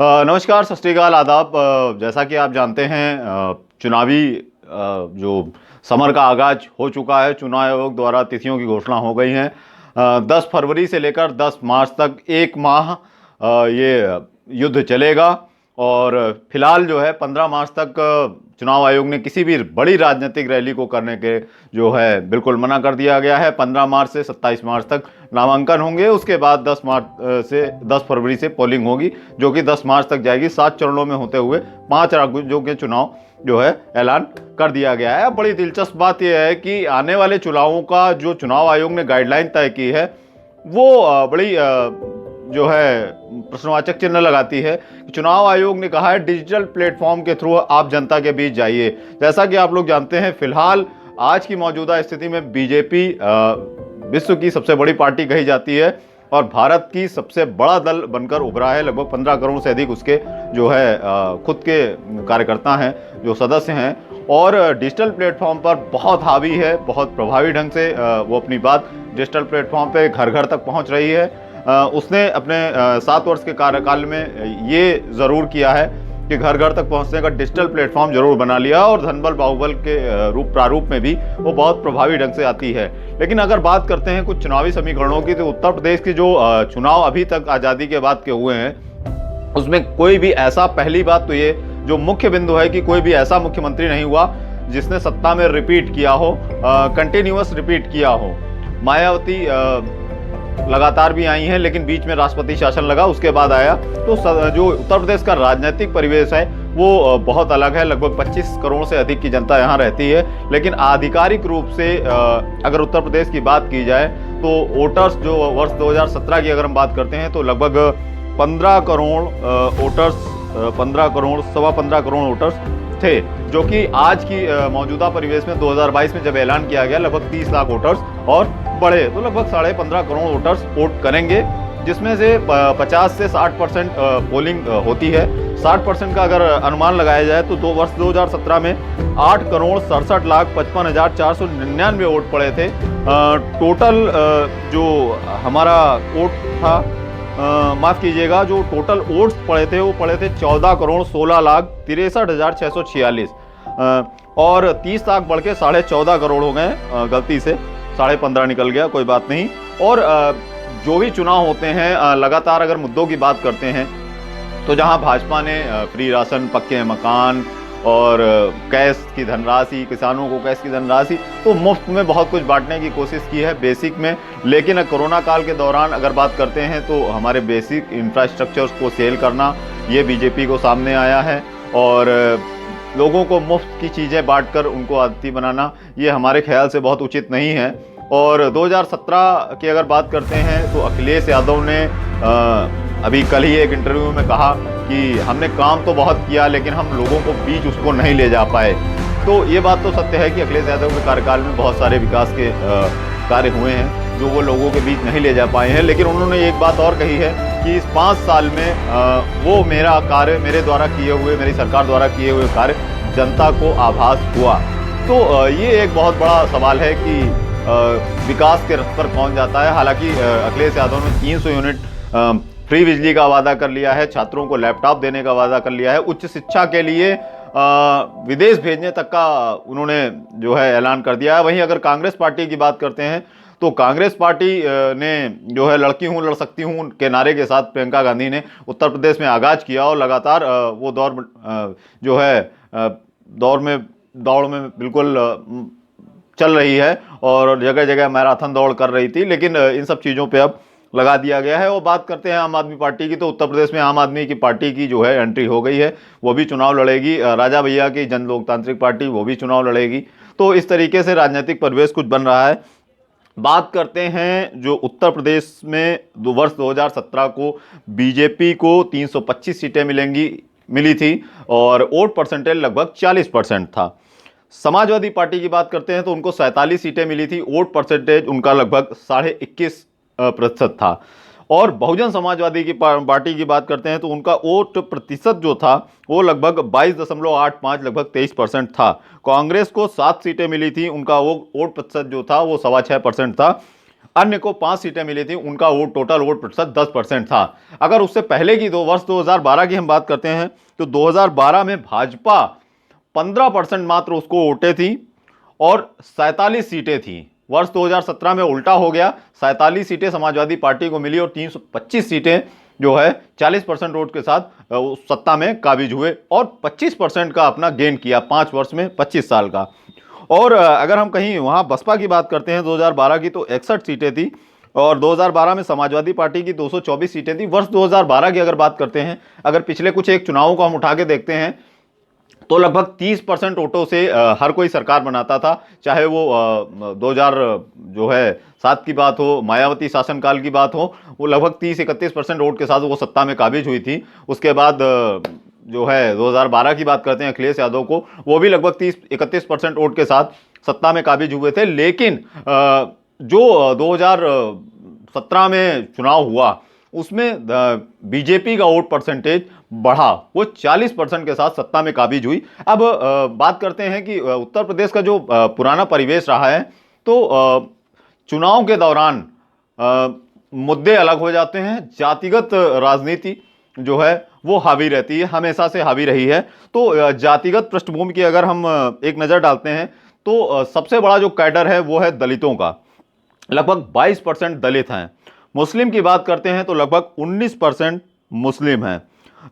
नमस्कार, सत श्री अकाल, आदाब। जैसा कि आप जानते हैं, चुनावी जो समर का आगाज हो चुका है। चुनाव आयोग द्वारा तिथियों की घोषणा हो गई है। 10 फरवरी से लेकर 10 मार्च तक एक माह ये युद्ध चलेगा। और फिलहाल जो है 15 मार्च तक चुनाव आयोग ने किसी भी बड़ी राजनीतिक रैली को करने के जो है बिल्कुल मना कर दिया गया है। 15 मार्च से 27 मार्च तक नामांकन होंगे। उसके बाद 10 मार्च से 10 फरवरी से पोलिंग होगी, जो कि 10 मार्च तक जाएगी। 7 चरणों में होते हुए 5 राज्यों के चुनाव जो है ऐलान कर दिया गया है। बड़ी दिलचस्प बात यह है कि आने वाले चुनावों का जो चुनाव आयोग ने गाइडलाइन तय की है वो बड़ी जो है प्रश्नवाचक चिन्ह लगाती है। चुनाव आयोग ने कहा है डिजिटल प्लेटफॉर्म के थ्रू आप जनता के बीच जाइए। जैसा कि आप लोग जानते हैं, फिलहाल आज की मौजूदा स्थिति में बीजेपी विश्व की सबसे बड़ी पार्टी कही जाती है और भारत की सबसे बड़ा दल बनकर उभरा है। लगभग 15 करोड़ से अधिक उसके जो है खुद के कार्यकर्ता हैं, जो सदस्य हैं, और डिजिटल प्लेटफॉर्म पर बहुत हावी है। बहुत प्रभावी ढंग से वो अपनी बात डिजिटल प्लेटफॉर्म पे घर घर तक पहुंच रही है। उसने अपने 7 वर्ष के कार्यकाल में ये ज़रूर किया है कि घर घर तक पहुंचने का डिजिटल प्लेटफॉर्म जरूर बना लिया, और धनबल बाहुबल के रूप प्रारूप में भी वो बहुत प्रभावी ढंग से आती है। लेकिन अगर बात करते हैं कुछ चुनावी समीकरणों की, तो उत्तर प्रदेश की जो चुनाव अभी तक आज़ादी के बाद के हुए हैं, उसमें कोई भी ऐसा, पहली बात तो ये जो मुख्य बिंदु है कि कोई भी ऐसा मुख्यमंत्री नहीं हुआ जिसने सत्ता में रिपीट किया हो, कंटिन्यूअस रिपीट किया हो। मायावती लगातार भी आई हैं, लेकिन बीच में राष्ट्रपति शासन लगा, उसके बाद आया। तो जो उत्तर प्रदेश का राजनीतिक परिवेश है वो बहुत अलग है। लगभग 25 करोड़ से अधिक की जनता यहाँ रहती है, लेकिन आधिकारिक रूप से अगर उत्तर प्रदेश की बात की जाए तो वोटर्स जो वर्ष 2017 की अगर हम बात करते हैं तो लगभग 15 करोड़ वोटर्स, 15 करोड़, सवा 15 करोड़ वोटर्स थे, जो कि आज की मौजूदा परिवेश में 2022 में जब ऐलान किया गया लगभग 30 लाख वोटर्स और बढ़े, तो लगभग 15.5 करोड़ वोटर्स वोट करेंगे, जिसमें से 50 से 60% पोलिंग होती है। 60% का अगर अनुमान लगाया जाए तो वर्ष 2017 में 8,67,55,499 वोट पड़े थे। टोटल जो हमारा वोट था, माफ कीजिएगा, जो टोटल वोट्स पड़े थे वो पड़े थे 14,16,63,646, और 30 लाख बढ़ के 14.5 करोड़ हो गए। गलती से 15.5 निकल गया, कोई बात नहीं। और जो भी चुनाव होते हैं, लगातार अगर मुद्दों की बात करते हैं तो जहां भाजपा ने फ्री राशन, पक्के मकान और कैश की धनराशि, किसानों को कैश की धनराशि, तो मुफ्त में बहुत कुछ बांटने की कोशिश की है बेसिक में। लेकिन कोरोना काल के दौरान अगर बात करते हैं तो हमारे बेसिक इंफ्रास्ट्रक्चर्स को सेल करना, ये बीजेपी को सामने आया है। और लोगों को मुफ्त की चीज़ें बांटकर उनको आदती बनाना, ये हमारे ख्याल से बहुत उचित नहीं है। और 2017 की अगर बात करते हैं तो अखिलेश यादव ने अभी कल ही एक इंटरव्यू में कहा कि हमने काम तो बहुत किया लेकिन हम लोगों को बीच उसको नहीं ले जा पाए। तो ये बात तो सत्य है कि अखिलेश यादव के कार्यकाल में बहुत सारे विकास के कार्य हुए हैं जो वो लोगों के बीच नहीं ले जा पाए हैं। लेकिन उन्होंने एक बात और कही है कि इस 5 साल में वो मेरा कार्य, मेरे द्वारा किए हुए, मेरी सरकार द्वारा किए हुए कार्य जनता को आभास हुआ। तो ये एक बहुत बड़ा सवाल है कि विकास के रथ पर कौन जाता है। हालांकि अखिलेश यादव ने 300 यूनिट फ्री बिजली का वादा कर लिया है, छात्रों को लैपटॉप देने का वादा कर लिया है, उच्च शिक्षा के लिए विदेश भेजने तक का उन्होंने जो है ऐलान कर दिया है। वहीं अगर कांग्रेस पार्टी की बात करते हैं तो कांग्रेस पार्टी ने जो है लड़की हूँ लड़ सकती हूँ के नारे के साथ प्रियंका गांधी ने उत्तर प्रदेश में आगाज किया, और लगातार वो जो है दौड़ में बिल्कुल चल रही है और जगह जगह मैराथन दौड़ कर रही थी। लेकिन इन सब चीज़ों पे अब लगा दिया गया है। और बात करते हैं आम आदमी पार्टी की, तो उत्तर प्रदेश में आम आदमी की पार्टी की जो है एंट्री हो गई है, वो भी चुनाव लड़ेगी। राजा भैया की जन लोकतांत्रिक पार्टी, वो भी चुनाव लड़ेगी। तो इस तरीके से राजनीतिक परिवेश कुछ बन रहा है। बात करते हैं जो उत्तर प्रदेश में वर्ष 2017 को बीजेपी को 325 सीटें मिली थी और वोट परसेंटेज लगभग 40% था। समाजवादी पार्टी की बात करते हैं तो उनको 47 सीटें मिली थी, वोट परसेंटेज उनका लगभग 21.5% था। और बहुजन समाजवादी की पार्टी की बात करते हैं तो उनका वोट प्रतिशत जो था वो लगभग 22.85, लगभग 23% था। कांग्रेस को 7 सीटें मिली थी, उनका वो वोट प्रतिशत जो था वो 6.25% था। अन्य को 5 सीटें मिली थी, उनका वोट टोटल वोट प्रतिशत 10% था। अगर उससे पहले की दो वर्ष 2012 की हम बात करते हैं तो 2012 में भाजपा 15% मात्र उसको वोटें थी और 47 सीटें थी। वर्ष 2017 में उल्टा हो गया, 47 सीटें समाजवादी पार्टी को मिली और 325 सीटें जो है 40% वोट के साथ उस सत्ता में काबिज हुए और 25% का अपना गेन किया 5 वर्ष में, 25 साल का। और अगर हम कहीं वहाँ बसपा की बात करते हैं 2012 की तो 61 सीटें थी और 2012 में समाजवादी पार्टी की 224 सीटें थी। वर्ष 2012 की अगर बात करते हैं, अगर पिछले कुछ एक चुनावों को हम उठा के देखते हैं तो लगभग 30% वोटों से हर कोई सरकार बनाता था, चाहे वो 2000 जो है 7 की बात हो, मायावती शासनकाल की बात हो, वो लगभग 30-31% वोट के साथ वो सत्ता में काबिज हुई थी। उसके बाद जो है 2012 की बात करते हैं अखिलेश यादव को, वो भी लगभग 30-31% वोट के साथ सत्ता में काबिज हुए थे। लेकिन जो 2017 में चुनाव हुआ उसमें बीजेपी का वोट परसेंटेज बढ़ा, वो 40% के साथ सत्ता में काबिज हुई। अब बात करते हैं कि उत्तर प्रदेश का जो पुराना परिवेश रहा है तो चुनाव के दौरान मुद्दे अलग हो जाते हैं, जातिगत राजनीति जो है वो हावी रहती है, हमेशा से हावी रही है। तो जातिगत पृष्ठभूमि की अगर हम एक नज़र डालते हैं तो सबसे बड़ा जो कैडर है वो है दलितों का, लगभग 22% दलित हैं। मुस्लिम की बात करते हैं तो लगभग 19% मुस्लिम हैं।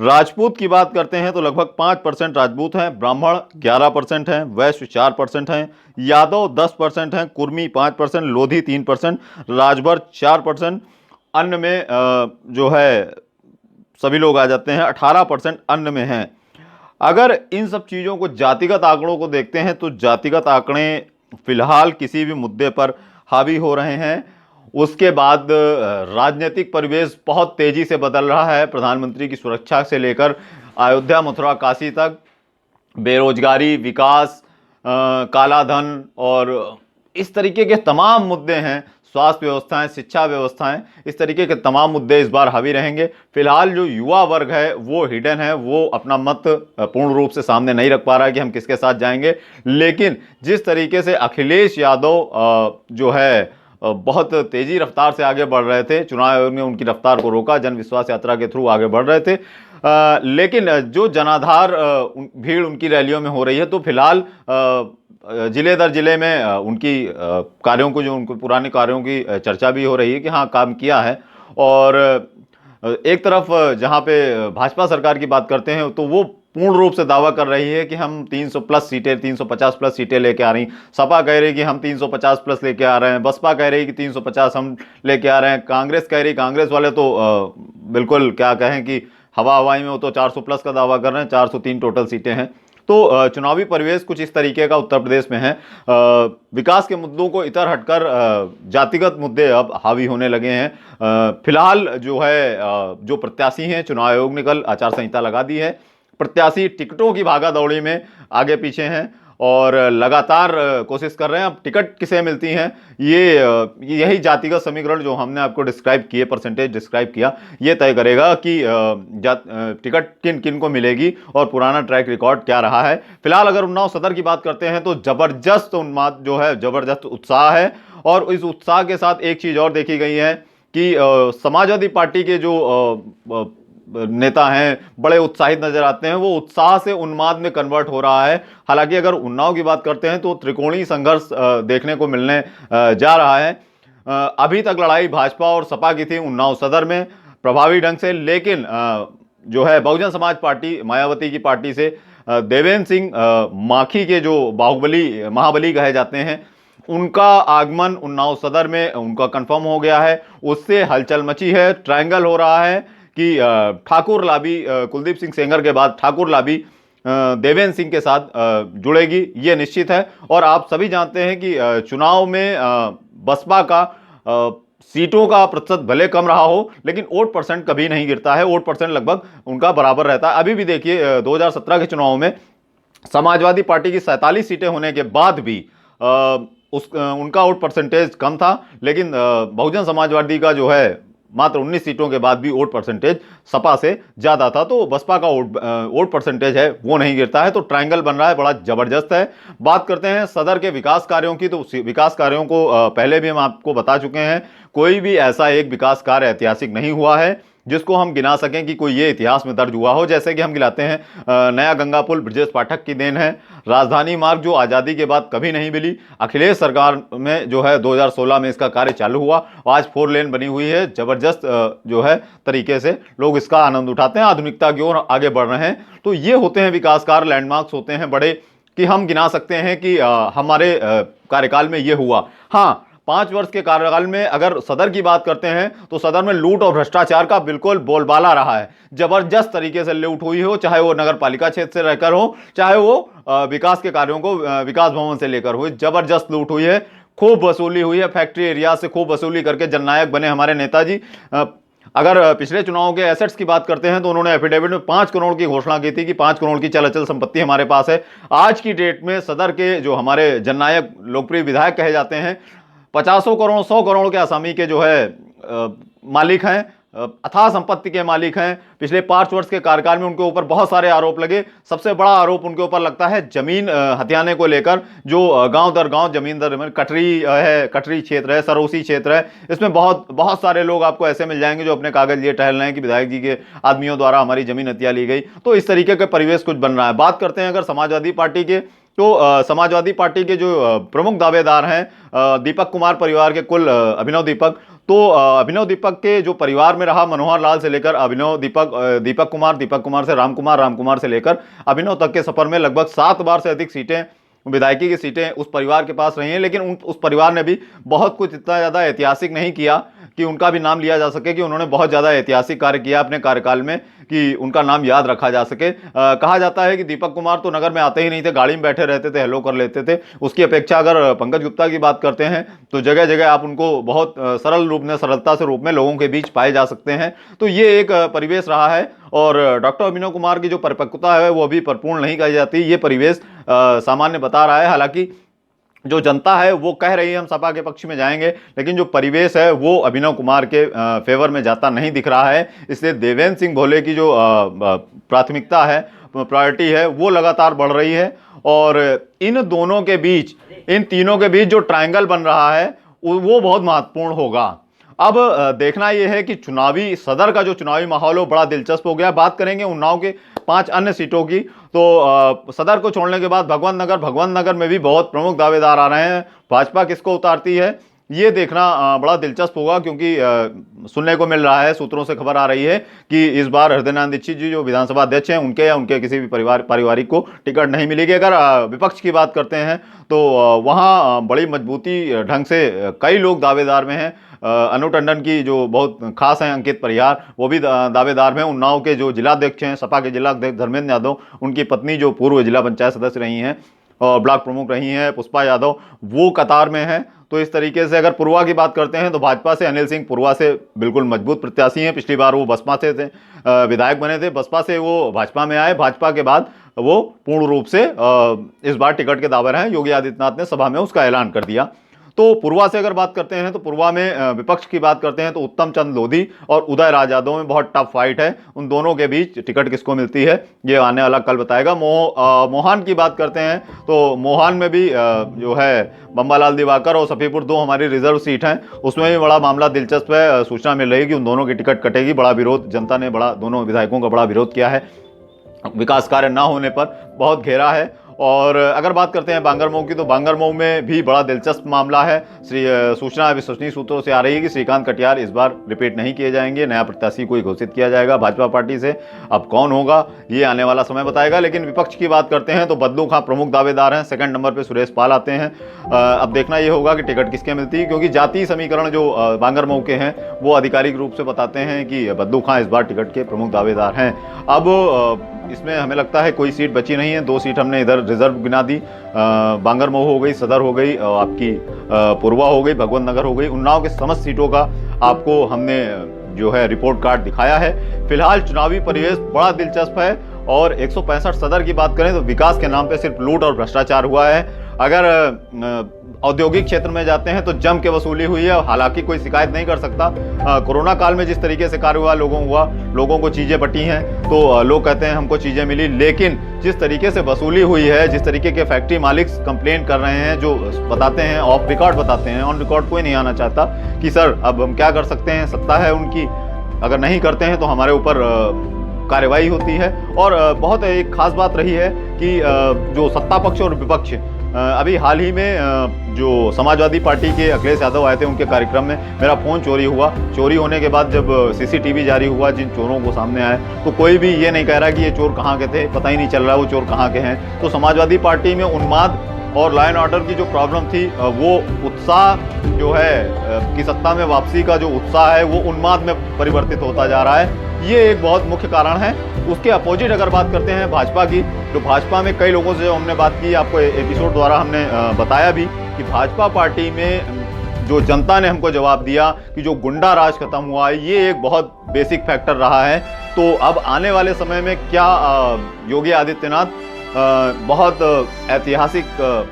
राजपूत की बात करते हैं तो लगभग 5% राजपूत हैं, ब्राह्मण 11% हैं, वैश्य 4% हैं, यादव 10% हैं, कुर्मी 5%, लोधी 3%, राजभर 4%, अन्य में जो है सभी लोग आ जाते हैं, 18% अन्य में हैं। अगर इन सब चीज़ों को, जातिगत आंकड़ों को देखते हैं तो जातिगत आंकड़े फिलहाल किसी भी मुद्दे पर हावी हो रहे हैं। उसके बाद राजनीतिक परिवेश बहुत तेजी से बदल रहा है, प्रधानमंत्री की सुरक्षा से लेकर अयोध्या मथुरा काशी तक, बेरोजगारी, विकास, काला धन और इस तरीके के तमाम मुद्दे हैं, स्वास्थ्य व्यवस्थाएं, शिक्षा व्यवस्थाएं, इस तरीके के तमाम मुद्दे इस बार हावी रहेंगे। फिलहाल जो युवा वर्ग है वो हिडन है, वो अपना मत पूर्ण रूप से सामने नहीं रख पा रहा है कि हम किसके साथ जाएंगे। लेकिन जिस तरीके से अखिलेश यादव जो है बहुत तेजी रफ्तार से आगे बढ़ रहे थे, चुनाव आयोग ने उनकी रफ्तार को रोका, जन विश्वास यात्रा के थ्रू आगे बढ़ रहे थे, लेकिन जो जनाधार भीड़ उनकी रैलियों में हो रही है तो फिलहाल जिले दर जिले में उनकी कार्यों को, जो उनको पुराने कार्यों की चर्चा भी हो रही है कि हाँ काम किया है। और एक तरफ जहाँ पे भाजपा सरकार की बात करते हैं तो वो पूर्ण रूप से दावा कर रही है कि हम 300 प्लस सीटें, 350 प्लस सीटें लेके आ रही। सपा कह रही कि हम 350 प्लस लेके आ रहे हैं, बसपा कह रही कि 350 हम लेके आ रहे हैं, कांग्रेस कह रही, कांग्रेस वाले तो बिल्कुल क्या कहें कि हवा हवाई में, वो तो 400 प्लस का दावा कर रहे हैं, 403 टोटल सीटें हैं। तो चुनावी परिवेश कुछ इस तरीके का उत्तर प्रदेश में है। विकास के मुद्दों को इतर हटकर जातिगत मुद्दे अब हावी होने लगे हैं। फिलहाल जो है जो प्रत्याशी हैं, चुनाव आयोग ने कल आचार संहिता लगा दी है, प्रत्याशी टिकटों की भागादौड़ी में आगे पीछे हैं और लगातार कोशिश कर रहे हैं। अब टिकट किसे मिलती हैं, यही जातिगत समीकरण जो हमने आपको डिस्क्राइब किए, परसेंटेज डिस्क्राइब किया, ये तय करेगा कि टिकट किन किन को मिलेगी और पुराना ट्रैक रिकॉर्ड क्या रहा है। फिलहाल अगर उन्नाव सदर की बात करते हैं तो जबरदस्त उन्माद जो है, जबरदस्त उत्साह है। और इस उत्साह के साथ एक चीज और देखी गई है कि समाजवादी पार्टी के जो नेता हैं बड़े उत्साहित नजर आते हैं, वो उत्साह से उन्माद में कन्वर्ट हो रहा है। हालांकि अगर उन्नाव की बात करते हैं तो त्रिकोणीय संघर्ष देखने को मिलने जा रहा है। अभी तक लड़ाई भाजपा और सपा की थी उन्नाव सदर में प्रभावी ढंग से, लेकिन जो है बहुजन समाज पार्टी, मायावती की पार्टी से देवेंद्र सिंह माखी के जो बाहुबली, महाबली कहे जाते हैं, उनका आगमन उन्नाव सदर में उनका कंफर्म हो गया है। उससे हलचल मची है, ट्रायंगल हो रहा है कि ठाकुर लाबी, कुलदीप सिंह सेंगर के बाद ठाकुर लाबी देवेंद्र सिंह के साथ जुड़ेगी, ये निश्चित है। और आप सभी जानते हैं कि चुनाव में बसपा का सीटों का प्रतिशत भले कम रहा हो लेकिन वोट परसेंट कभी नहीं गिरता है, वोट परसेंट लगभग उनका बराबर रहता है। अभी भी देखिए 2017 के चुनाव में समाजवादी पार्टी की 47 सीटें होने के बाद भी उनका वोट परसेंटेज कम था, लेकिन बहुजन समाजवादी का जो है मात्र 19 सीटों के बाद भी वोट परसेंटेज सपा से ज्यादा था। तो बसपा का वोट परसेंटेज है वो नहीं गिरता है, तो ट्रायंगल बन रहा है, बड़ा जबरदस्त है। बात करते हैं सदर के विकास कार्यों की, तो विकास कार्यों को पहले भी हम आपको बता चुके हैं, कोई भी ऐसा एक विकास कार्य ऐतिहासिक नहीं हुआ है जिसको हम गिना सकें कि कोई ये इतिहास में दर्ज हुआ हो। जैसे कि हम गिनाते हैं नया गंगा पुल ब्रजेश पाठक की देन है, राजधानी मार्ग जो आज़ादी के बाद कभी नहीं मिली, अखिलेश सरकार में जो है 2016 में इसका कार्य चालू हुआ, आज 4 लेन बनी हुई है, जबरदस्त जो है तरीके से लोग इसका आनंद उठाते हैं, आधुनिकता की ओर आगे बढ़ रहे हैं। तो ये होते हैं विकास कार्य, लैंडमार्क्स होते हैं बड़े कि हम गिना सकते हैं कि हमारे कार्यकाल में ये हुआ। हाँ, 5 वर्ष के कार्यकाल में अगर सदर की बात करते हैं तो सदर में लूट और भ्रष्टाचार का बिल्कुल बोलबाला रहा है, जबरदस्त तरीके से लूट हुई हो, चाहे वो नगर पालिका क्षेत्र से रहकर हो, चाहे वो विकास के कार्यों को विकास भवन से लेकर हो, जबरदस्त लूट हुई है, खूब वसूली हुई है, फैक्ट्री एरिया से खूब वसूली करके जननायक बने हमारे नेताजी। अगर पिछले चुनावों के एसेट्स की बात करते हैं तो उन्होंने एफिडेविट में 5 करोड़ की घोषणा की थी कि 5 करोड़ की चल अचल संपत्ति हमारे पास है। आज की डेट में सदर के जो हमारे जननायक लोकप्रिय विधायक कहे जाते हैं 50 करोड़ 100 करोड़ के आसामी के जो है मालिक हैं, अथाह संपत्ति के मालिक हैं। पिछले 5 वर्ष के कार्यकाल में उनके ऊपर बहुत सारे आरोप लगे। सबसे बड़ा आरोप उनके ऊपर लगता है जमीन हथियाने को लेकर, जो गांव दर गांव जमीन दर कटरी है, कटरी क्षेत्र है, सरोसी क्षेत्र है, इसमें बहुत सारे लोग आपको ऐसे मिल जाएंगे जो अपने कागज लिए टहल रहे हैं कि विधायक जी के आदमियों द्वारा हमारी जमीन हथिया ली गई। तो इस तरीके का परिवेश कुछ बन रहा है। बात करते हैं अगर समाजवादी पार्टी के, तो समाजवादी पार्टी के जो प्रमुख दावेदार हैं दीपक कुमार परिवार के कुल अभिनव दीपक, तो अभिनव दीपक के जो परिवार में रहा मनोहर लाल से लेकर अभिनव दीपक कुमार से राम कुमार से लेकर अभिनव तक के सफर में लगभग 7 बार से अधिक सीटें, विधायकी की सीटें उस परिवार के पास रही हैं। लेकिन उस परिवार ने भी बहुत कुछ इतना ज़्यादा ऐतिहासिक नहीं किया कि उनका भी नाम लिया जा सके कि उन्होंने बहुत ज़्यादा ऐतिहासिक कार्य किया अपने कार्यकाल में कि उनका नाम याद रखा जा सके। कहा जाता है कि दीपक कुमार तो नगर में आते ही नहीं थे, गाड़ी में बैठे रहते थे, हेलो कर लेते थे। उसकी अपेक्षा अगर पंकज गुप्ता की बात करते हैं तो जगह जगह आप उनको बहुत सरलता से रूप में लोगों के बीच पाए जा सकते हैं। तो ये एक परिवेश रहा है। और डॉक्टर अभिनव कुमार की जो परिपक्वता है वो अभी परिपूर्ण नहीं कही जाती, ये परिवेश सामान्य बता रहा है। हालांकि जो जनता है वो कह रही है हम सपा के पक्ष में जाएंगे, लेकिन जो परिवेश है वो अभिनव कुमार के फेवर में जाता नहीं दिख रहा है। इसलिए देवेंद्र सिंह भोले की जो प्राथमिकता है, प्रायोरिटी है, वो लगातार बढ़ रही है। और इन दोनों के बीच, इन तीनों के बीच जो ट्रायंगल बन रहा है वो बहुत महत्वपूर्ण होगा। अब देखना यह है कि चुनावी सदर का जो चुनावी माहौल हो बड़ा दिलचस्प हो गया। बात करेंगे उन्नाव के 5 अन्य सीटों की, तो सदर को छोड़ने के बाद भगवंत नगर में भी बहुत प्रमुख दावेदार आ रहे हैं। भाजपा किसको उतारती है ये देखना बड़ा दिलचस्प होगा, क्योंकि सुनने को मिल रहा है, सूत्रों से खबर आ रही है कि इस बार हृदय नारायण दीक्षित जी जो विधानसभा अध्यक्ष हैं उनके या उनके किसी भी पारिवारिक को टिकट नहीं मिलेगी। अगर विपक्ष की बात करते हैं तो वहाँ बड़ी मजबूती ढंग से कई लोग दावेदार में हैं। अनु टंडन की जो बहुत खास हैं अंकित परिहार, वो भी दावेदार में। उन्नाव के जो जिलाध्यक्ष हैं, सपा के जिलाध्यक्ष धर्मेंद्र यादव, उनकी पत्नी जो पूर्व जिला पंचायत सदस्य रही हैं और ब्लॉक प्रमुख रही हैं पुष्पा यादव, वो कतार में हैं। तो इस तरीके से अगर पुरवा की बात करते हैं तो भाजपा से अनिल सिंह पुरवा से बिल्कुल मजबूत प्रत्याशी हैं। पिछली बार वो बसपा से थे, विधायक बने थे, बसपा से वो भाजपा में आए, भाजपा के बाद वो पूर्ण रूप से इस बार टिकट के दावेदार हैं। योगी आदित्यनाथ ने सभा में उसका ऐलान कर दिया। तो पुरवा से अगर बात करते हैं तो पुरवा में विपक्ष की बात करते हैं तो उत्तम चंद लोधी और उदय राज यादव में बहुत टफ फाइट है। उन दोनों के बीच टिकट किसको मिलती है ये आने वाला कल बताएगा। मोहान की बात करते हैं तो मोहान में भी जो है बम्बालाल दिवाकर और सफीपुर 2 हमारी रिजर्व सीट हैं, उसमें भी बड़ा मामला दिलचस्प है। सूचना मिल रही है कि उन दोनों की टिकट कटेगी। बड़ा विरोध, जनता ने दोनों विधायकों का बड़ा विरोध किया है, विकास कार्य ना होने पर बहुत घेरा है। और अगर बात करते हैं बांगरमऊ की, तो बांगरमऊ में भी बड़ा दिलचस्प मामला है। सूचना विश्वसनीय सूत्रों से आ रही है कि श्रीकांत कटियार इस बार रिपीट नहीं किए जाएंगे, नया प्रत्याशी कोई घोषित किया जाएगा भाजपा पार्टी से। अब कौन होगा ये आने वाला समय बताएगा। लेकिन विपक्ष की बात करते हैं तो बदलू खां प्रमुख दावेदार हैं, सेकंड नंबर पर सुरेश पाल आते हैं। अब देखना ये होगा कि टिकट किसके मिलती है, क्योंकि जातीय समीकरण जो बांगरमऊ के हैं वो आधिकारिक रूप से बताते हैं कि बदलू खां इस बार टिकट के प्रमुख दावेदार हैं। अब इसमें हमें लगता है कोई सीट बची नहीं है। 2 सीट हमने इधर रिजर्व गिना दी, बांगरमऊ हो गई, सदर हो गई, आपकी पुरवा हो गई, भगवंत नगर हो गई। उन्नाव के समस्त सीटों का आपको हमने जो है रिपोर्ट कार्ड दिखाया है। फिलहाल चुनावी परिवेश बड़ा दिलचस्प है। और 165 सदर की बात करें तो विकास के नाम पे सिर्फ लूट और भ्रष्टाचार हुआ है। अगर औद्योगिक क्षेत्र में जाते हैं तो जम के वसूली हुई है, हालांकि कोई शिकायत नहीं कर सकता। कोरोना काल में जिस तरीके से कार्य हुआ, लोगों को चीज़ें बटी हैं, तो लोग कहते हैं हमको चीज़ें मिली, लेकिन जिस तरीके से वसूली हुई है, जिस तरीके के फैक्ट्री मालिक कंप्लेन कर रहे हैं, जो बताते हैं ऑफ रिकॉर्ड बताते हैं, ऑन रिकॉर्ड कोई नहीं आना चाहता कि सर अब हम क्या कर सकते हैं, सत्ता है उनकी, अगर नहीं करते हैं तो हमारे ऊपर कार्रवाई होती है। और बहुत एक खास बात रही है कि जो सत्ता पक्ष और विपक्ष, अभी हाल ही में जो समाजवादी पार्टी के अखिलेश यादव आए थे, उनके कार्यक्रम में मेरा फ़ोन चोरी हुआ। चोरी होने के बाद जब सीसीटीवी जारी हुआ, जिन चोरों को सामने आए, तो कोई भी ये नहीं कह रहा कि ये चोर कहाँ के थे, पता ही नहीं चल रहा वो चोर कहाँ के हैं। तो समाजवादी पार्टी में उन्माद और लॉ एंड ऑर्डर की जो प्रॉब्लम थी, वो उत्साह जो है कि सत्ता में वापसी का जो उत्साह है वो उन्माद में परिवर्तित होता जा रहा है। ये एक बहुत मुख्य कारण है। उसके अपोजिट अगर बात करते हैं भाजपा की, तो भाजपा में कई लोगों से हमने बात की, आपको एपिसोड द्वारा हमने बताया भी कि भाजपा पार्टी में जो जनता ने हमको जवाब दिया कि जो गुंडा राज खत्म हुआ है, ये एक बहुत बेसिक फैक्टर रहा है। तो अब आने वाले समय में क्या योगी आदित्यनाथ बहुत ऐतिहासिक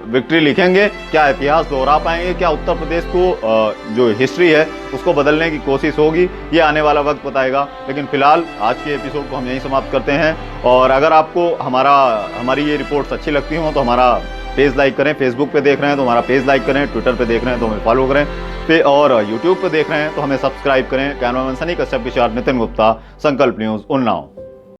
विक्ट्री लिखेंगे, क्या इतिहास दोहरा पाएंगे, क्या उत्तर प्रदेश को जो हिस्ट्री है उसको बदलने की कोशिश होगी, ये आने वाला वक्त बताएगा। लेकिन फिलहाल आज के एपिसोड को हम यहीं समाप्त करते हैं। और अगर आपको हमारी ये रिपोर्ट्स अच्छी लगती हों तो हमारा पेज लाइक करें, फेसबुक पे देख रहे हैं तो हमारा पेज लाइक करें, ट्विटर पे देख रहे हैं तो हमें फॉलो करें, और यूट्यूब पे देख रहे हैं तो हमें सब्सक्राइब करें। कैमरामैन सनी कश्यप के साथ नितिन गुप्ता, संकल्प न्यूज़, उन्नाव।